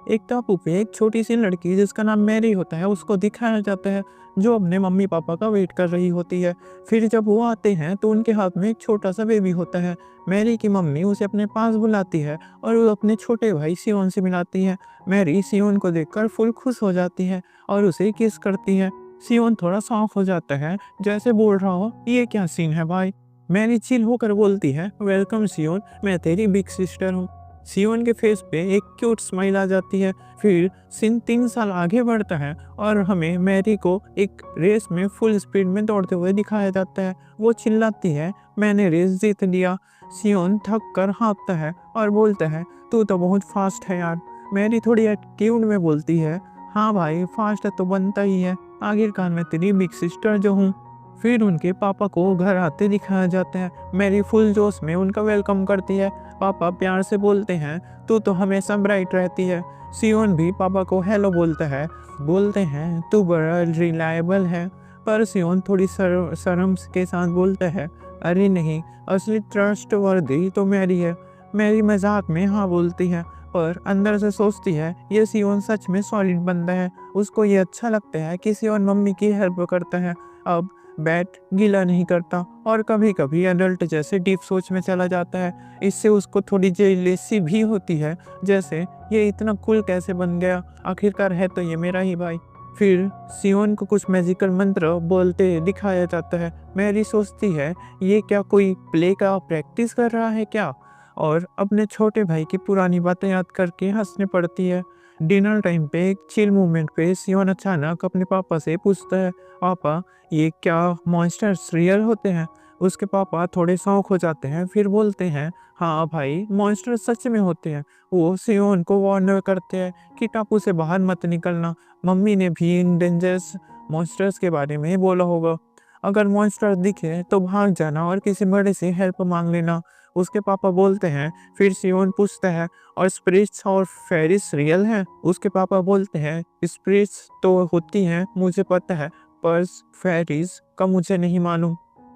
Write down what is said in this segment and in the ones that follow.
एक टापू पे एक छोटी सी लड़की जिसका नाम मैरी होता है उसको दिखाया जाता है, जो अपने मम्मी पापा का वेट कर रही होती है। फिर जब वो आते हैं तो उनके हाथ में एक छोटा सा बेबी होता है। मैरी की मम्मी उसे अपने पास बुलाती है और वो अपने छोटे भाई सियोन से मिलाती है। मैरी सियोन को देखकर फुल खुश हो जाती है और उसे किस करती है। सियोन थोड़ा शॉक हो जाता है, जैसे बोल रहा हो ये क्या सीन है भाई। मैरी चिल होकर बोलती है, वेलकम सियोन, मैं तेरी बिग सिस्टर हूँ। सियोन के फेस पे एक क्यूट स्माइल आ जाती है। फिर सीन 3 साल आगे बढ़ता है और हमें मैरी को एक रेस में फुल स्पीड में दौड़ते हुए दिखाया जाता है। वो चिल्लाती है, मैंने रेस जीत लिया। सियोन थक कर हाँफता है और बोलता है, तू तो बहुत फास्ट है यार। मैरी थोड़ी एटीट्यूड में बोलती है, हाँ भाई फास्ट तो बनता ही है, आखिरकार मैं तेरी बिग सिस्टर जो हूँ। फिर उनके पापा को घर आते दिखाया जाता है। मैरी फुल जोश में उनका वेलकम करती है। पापा प्यार से बोलते हैं, तू तो हमेशा ब्राइट रहती है। सियोन भी पापा को हेलो बोलता है, बोलते हैं तू बड़ा रिलायबल है। पर सियोन थोड़ी शर्म के साथ बोलता है, अरे नहीं, असली ट्रस्ट वर्दी तो मैरी है। मैरी मजाक में हाँ बोलती है, पर अंदर से सोचती है ये सियोन सच में सॉलिड बंदा है। उसको ये अच्छा लगता है कि सियोन मम्मी की हेल्प करता है, अब बैट गीला नहीं करता और कभी कभी एडल्ट जैसे डीप सोच में चला जाता है। इससे उसको थोड़ी जेलेसी भी होती है, जैसे ये इतना कूल कैसे बन गया, आखिरकार है तो ये मेरा ही भाई। फिर सियोन को कुछ मैजिकल मंत्र बोलते दिखाया जाता है। मैरी सोचती है ये क्या कोई प्ले का प्रैक्टिस कर रहा है क्या, और अपने छोटे भाई की पुरानी बातें याद करके हंसने पड़ती है। डिनर टाइम पे एक चिल मोमेंट पे सियोन अचानक अपने पापा से पूछता है, पापा ये क्या मॉन्स्टर्स रियल होते हैं। उसके पापा थोड़े शौक हो जाते हैं, फिर बोलते हैं, हाँ भाई मॉन्स्टर सच में होते हैं। वो सियोन को वार्न करते हैं कि टापू से बाहर मत निकलना, मम्मी ने भी इन डेंजरस मॉन्स्टर्स के बारे में बोला होगा। अगर मॉन्स्टर दिखे तो भाग जाना और किसी बड़े से हेल्प मांग लेना। उसके पापा बोलते हैं। फिर सियोन पूछता है, और स्पिरिट्स और फेरिस रियल हैं। उसके पापा बोलते हैं, स्पिरिट्स तो होती हैं मुझे पता है, पर फेरिस का मुझे नहीं मालूम।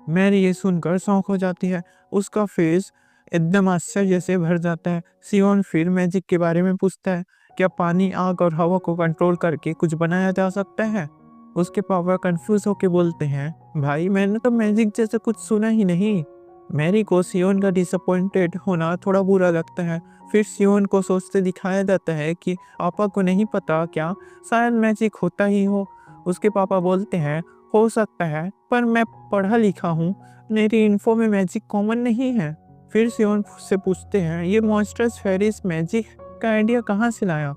मैरी ये सुनकर शौक हो जाती है, उसका फेस एकदम आश्चर्य से भर जाता है। सियोन फिर मैजिक के बारे में पूछता है, क्या पानी, आग और हवा को कंट्रोल करके कुछ बनाया जा सकता है। उसके पापा कंफ्यूज होकर बोलते हैं, भाई मैंने तो मैजिक जैसा कुछ सुना ही नहीं। मैरी को सियोन का डिसअपॉइंटेड होना थोड़ा बुरा लगता है। फिर सियोन को सोचते दिखाया जाता है कि पापा को नहीं पता क्या, शायद मैजिक होता ही हो। उसके पापा बोलते हैं, हो सकता है, पर मैं पढ़ा लिखा हूँ, मेरी इन्फो में मैजिक कॉमन नहीं है। फिर सियोन से पूछते हैं, ये मॉन्स्टर्स फेरिस मैजिक का आइडिया कहाँ से लाया।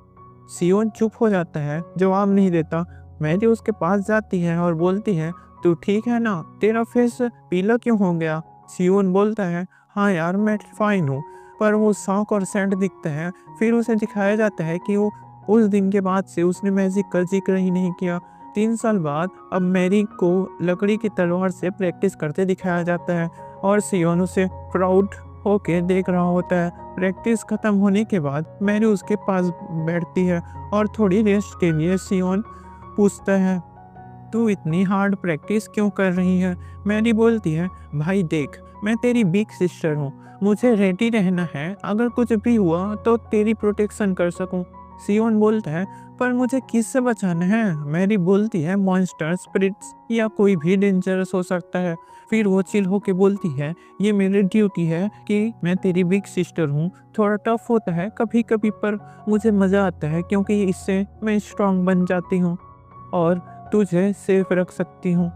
सियोन चुप हो जाता है, जवाब नहीं देता। मैरी उसके पास जाती है और बोलती है, तू ठीक है ना, तेरा फेस पीला क्यों हो गया। सियोन बोलता है, हाँ यार मैं फाइन हूँ, पर वो शौक और सैंड दिखते हैं। फिर उसे दिखाया जाता है कि वो उस दिन के बाद से उसने मैजिक का जिक्र ही नहीं किया। 3 साल बाद अब मैरी को लकड़ी की तलवार से प्रैक्टिस करते दिखाया जाता है और सियोन उसे प्राउड होके देख रहा होता है। प्रैक्टिस खत्म होने के बाद मैरी उसके पास बैठती है और थोड़ी रेस्ट के लिए सियोन पूछता है, तू इतनी हार्ड प्रैक्टिस क्यों कर रही है। मैरी बोलती है, भाई देख, मैं तेरी बिग सिस्टर हूँ, मुझे रेडी रहना है, अगर कुछ भी हुआ तो तेरी प्रोटेक्शन कर सकूं। सियोन बोलता है, पर मुझे किससे बचाना है। मैरी बोलती है, मॉन्स्टर, स्पिरिट्स या कोई भी डेंजरस हो सकता है। फिर वो चिल होके बोलती है, ये मेरी ड्यूटी है कि मैं तेरी बिग सिस्टर हूँ। थोड़ा टफ होता है कभी कभी, पर मुझे मज़ा आता है क्योंकि इससे मैं स्ट्रांग बन जाती हूँ और तुझे सेफ रख सकती हूँ।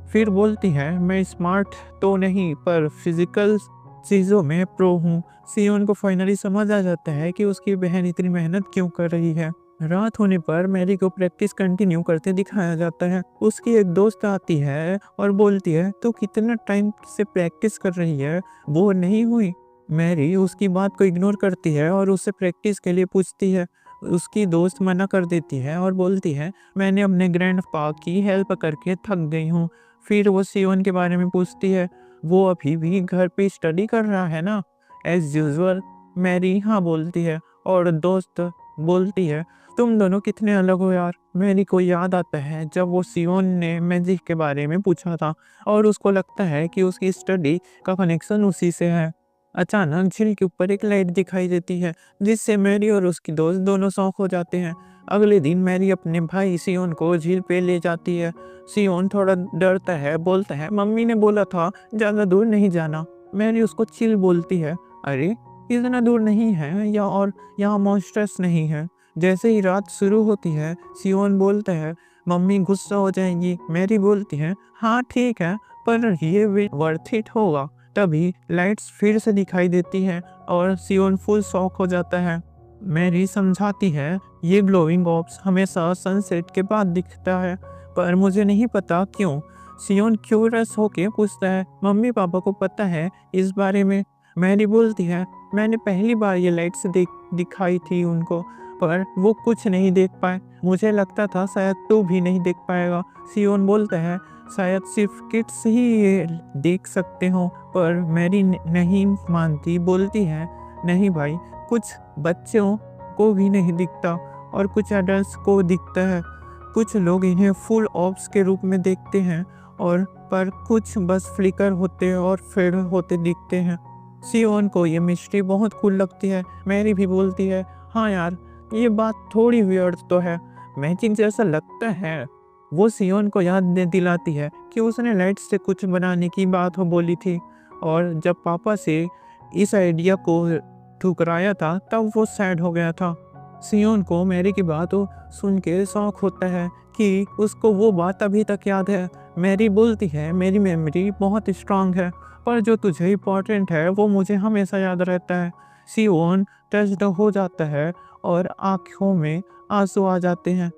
फिर बोलती है, मैं स्मार्ट तो नहीं, पर फिजिकल चीज़ों में प्रो हूँ। सियोन को फाइनली समझ आ जाता है कि उसकी बहन इतनी मेहनत क्यों कर रही है। रात होने पर मैरी को प्रैक्टिस कंटिन्यू करते दिखाया जाता है। उसकी एक दोस्त आती है और बोलती है, तो कितना टाइम से प्रैक्टिस कर रही है, बोर नहीं हुई। मैरी उसकी बात को इग्नोर करती है और उससे प्रैक्टिस के लिए पूछती है। उसकी दोस्त मना कर देती है और बोलती है, मैंने अपने ग्रैंडपा की हेल्प करके थक गई हूँ। फिर वो सियोन के बारे में पूछती है, वो अभी भी घर पे स्टडी कर रहा है ना, एज यूजुअल। मैरी हाँ बोलती है और दोस्त बोलती है, तुम दोनों कितने अलग हो यार। मैरी को याद आता है जब वो सियोन ने मैजिक के बारे में पूछा था और उसको लगता है कि उसकी स्टडी का कनेक्शन उसी से है। अचानक झील के ऊपर एक लाइट दिखाई देती है, जिससे मैरी और उसकी दोस्त दोनों शॉक हो जाते हैं। अगले दिन मैरी अपने भाई सियोन को झील पे ले जाती है। सियोन थोड़ा डरता है, बोलता है मम्मी ने बोला था ज़्यादा दूर नहीं जाना। मैरी उसको चिल बोलती है, अरे इतना दूर नहीं है या और यहाँ मॉन्स्टर्स नहीं है। जैसे ही रात शुरू होती है, सियोन बोलता है मम्मी गुस्सा हो जाएंगी। मैरी बोलती है हाँ ठीक है, पर ये वर्थ इट होगा। तभी लाइट्स फिर से दिखाई देती हैं और सियोन फुल शॉक हो जाता है। मैरी समझाती है ये ग्लोइंग ऑर्ब्स हमेशा सनसेट के बाद दिखता है, पर मुझे नहीं पता क्यों। सियोन क्यूरियस होके पूछता है मम्मी पापा को पता है इस बारे में। मैरी बोलती है मैंने पहली बार ये लाइट्स दिखाई थी उनको, पर वो कुछ नहीं देख पाए। मुझे लगता था शायद तू भी नहीं देख पाएगा। सियोन बोलता है शायद सिर्फ किड्स ही ये देख सकते हो, पर मैरी नहीं मानती, बोलती है नहीं भाई, कुछ बच्चों को भी नहीं दिखता और कुछ एडल्ट्स को दिखता है। कुछ लोग इन्हें फुल ऑब्स के रूप में देखते हैं और पर कुछ बस फ्लिकर होते और फेड होते दिखते हैं। सियोन को ये मिस्ट्री बहुत कूल लगती है। मैरी भी बोलती है हाँ यार, ये बात थोड़ी वियर्ड तो है, मैजिक जैसा लगता है। वो सियोन को याद दिलाती है कि उसने लाइट से कुछ बनाने की बात हो बोली थी और जब पापा से इस आइडिया को ठुकराया था तब वो सैड हो गया था। सियोन को मैरी की बात सुन के शौक होता है कि उसको वो बात अभी तक याद है। मैरी बोलती है मेरी मेमोरी बहुत स्ट्रांग है, पर जो तुझे इम्पोर्टेंट है वो मुझे हमेशा याद रहता है। सियोन टच्ड हो जाता है और आँखों में आंसू आ जाते हैं।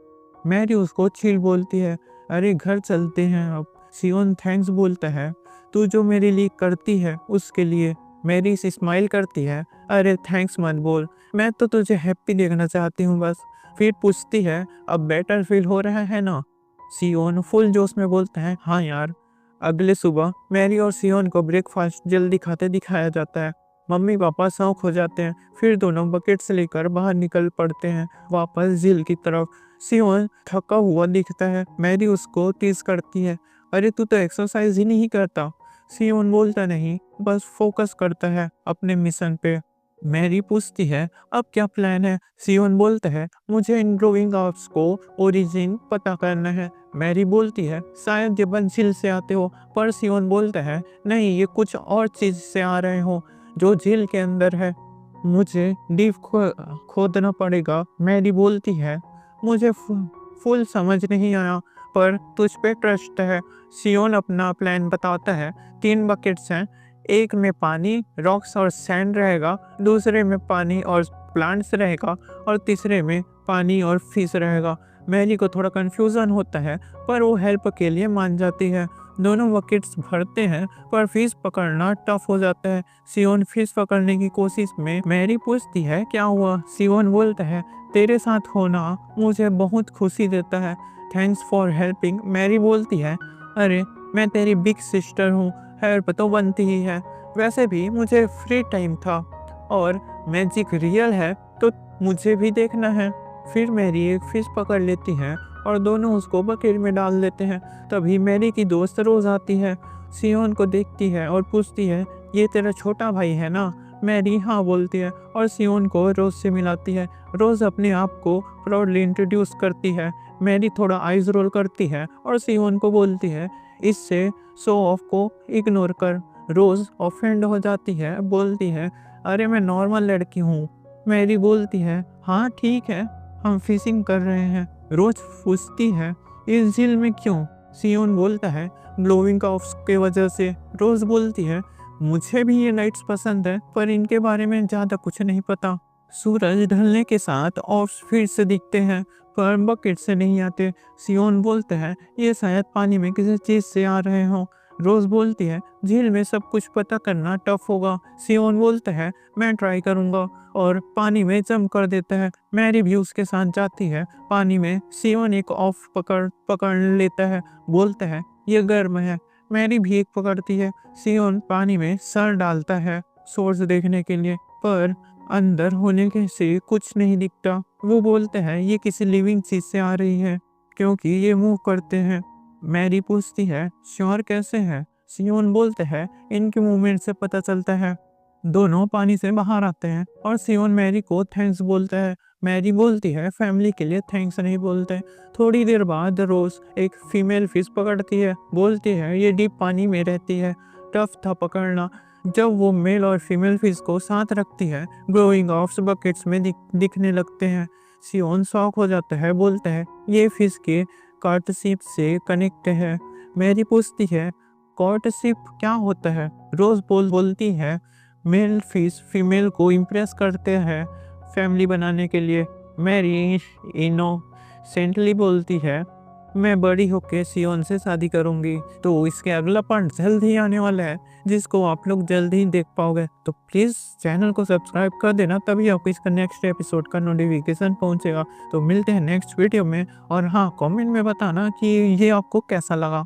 मैरी उसको चिल बोलती है, अरे घर चलते हैं अब। सियोन थैंक्स बोलता है, तू जो मेरे लिए करती है उसके लिए। मैरी से स्माइल करती है, अरे थैंक्स मत बोल, मैं तो तुझे हैप्पी देखना चाहती हूँ बस। फिर पूछती है अब बेटर फील हो रहा है ना। सियोन फुल जोश में बोलता है हाँ यार। अगले सुबह मैरी और सियोन को ब्रेकफास्ट जल्दी खाते दिखाया जाता है। मम्मी पापा शौक हो जाते हैं। फिर दोनों बकेट्स लेकर बाहर निकल पड़ते हैं वापस झील की तरफ। सियोन थका हुआ दिखता है। मैरी उसको टीज करती है, अरे तू तो एक्सरसाइज ही नहीं करता। सियोन बोलता नहीं, बस फोकस करता है अपने मिशन पे। मैरी पूछती है अब क्या प्लान है। सियोन बोलता है मुझे इन ग्रोइंग आर्ट्स को ओरिजिन पता करना है। मैरी बोलती है शायद ये बस झील से आते हो, पर सियोन बोलता है नहीं, ये कुछ और चीज से आ रहे हो जो झील के अंदर है। मुझे डीप खोदना पड़ेगा। मैरी बोलती है मुझे फुल समझ नहीं आया, पर तुझ पे ट्रस्ट है। सियोन अपना प्लान बताता है, 3 बकेट्स हैं, एक में पानी, रॉक्स और सैंड रहेगा, दूसरे में पानी और प्लांट्स रहेगा और तीसरे में पानी और फिश रहेगा। मैरी को थोड़ा कंफ्यूजन होता है, पर वो हेल्प के लिए मान जाती है। दोनों बकेट्स भरते हैं, पर फिश पकड़ना टफ हो जाता है। सियोन फिश पकड़ने की कोशिश में मैरी पूछती है क्या हुआ। सियोन बोलता है तेरे साथ होना मुझे बहुत खुशी देता है, थैंक्स फॉर हेल्पिंग। मैरी बोलती है अरे मैं तेरी बिग सिस्टर हूँ, हेल्प तो बनती ही है। वैसे भी मुझे फ्री टाइम था और मैजिक रियल है तो मुझे भी देखना है। फिर मैरी एक फिश पकड़ लेती है और दोनों उसको बकेट में डाल देते हैं। तभी मैरी की दोस्त रोज आती है, सियोन को देखती है और पूछती है ये तेरा छोटा भाई है ना। मैरी हाँ बोलती है और सियोन को रोज से मिलाती है। रोज अपने आप को प्राउडली इंट्रोड्यूस करती है। मैरी थोड़ा आइज रोल करती है और सियोन को बोलती है इससे शो ऑफ को इग्नोर कर। रोज ऑफेंड हो जाती है, बोलती है अरे मैं नॉर्मल लड़की हूँ। मैरी बोलती है हाँ ठीक है, हम फिशिंग कर रहे हैं। रोज पूछती है इस झील में क्यों। सियोन बोलता है ग्लोइंग ऑफ्स के वजह से। रोज बोलती है मुझे भी ये लाइट्स पसंद है, पर इनके बारे में ज़्यादा कुछ नहीं पता। सूरज ढलने के साथ ऑफ्स फिर से दिखते हैं, पर बकेट से नहीं आते। सियोन बोलते हैं ये शायद पानी में किसी चीज़ से आ रहे हों। रोज बोलती है झील में सब कुछ पता करना टफ होगा। सियोन बोलता है मैं ट्राई करूँगा और पानी में जंप कर देता है। मैरी भी उसके साथ जाती है पानी में। सियोन एक ऑफ पकड़ लेता है, बोलता है ये गर्म है। मैरी भी एक पकड़ती है। सियोन पानी में सर डालता है सोर्स देखने के लिए, पर अंदर होने के से कुछ नहीं दिखता। वो बोलते हैं ये किसी लिविंग चीज से आ रही है क्योंकि ये मूव करते हैं। मैरी पूछती है श्योर कैसे है। सियोन बोलते हैं इनके मूवमेंट से पता चलता है। दोनों पानी से बाहर आते हैं और सियोन मैरी को थैंक्स बोलता है। मैरी बोलती है फैमिली के लिए थैंक्स नहीं बोलते। थोड़ी देर बाद रोज एक फीमेल फिश पकड़ती है, बोलती है ये डीप पानी में रहती है, टफ था पकड़ना। जब वो मेल और फीमेल फिश को साथ रखती है, ग्रोइंग ऑफ्स बकेट्स में दिखने लगते हैं। सियोन शॉक हो जाता है, बोलता है ये फिश के कार्टशिप से कनेक्ट है। मैरी पूछती है कार्टशिप क्या होता है? रोज बोलती है मेल फिश फीमेल को इम्प्रेस करते हैं फैमिली बनाने के लिए। मैरी इनोसेंटली बोलती है मैं बड़ी होके सियोन से शादी करूंगी। तो इसके अगला पार्ट जल्द ही आने वाला है, जिसको आप लोग जल्द ही देख पाओगे। तो प्लीज़ चैनल को सब्सक्राइब कर देना, तभी आपको इसका नेक्स्ट एपिसोड का नोटिफिकेशन पहुंचेगा। तो मिलते हैं नेक्स्ट वीडियो में, और हाँ, कमेंट में बताना कि ये आपको कैसा लगा।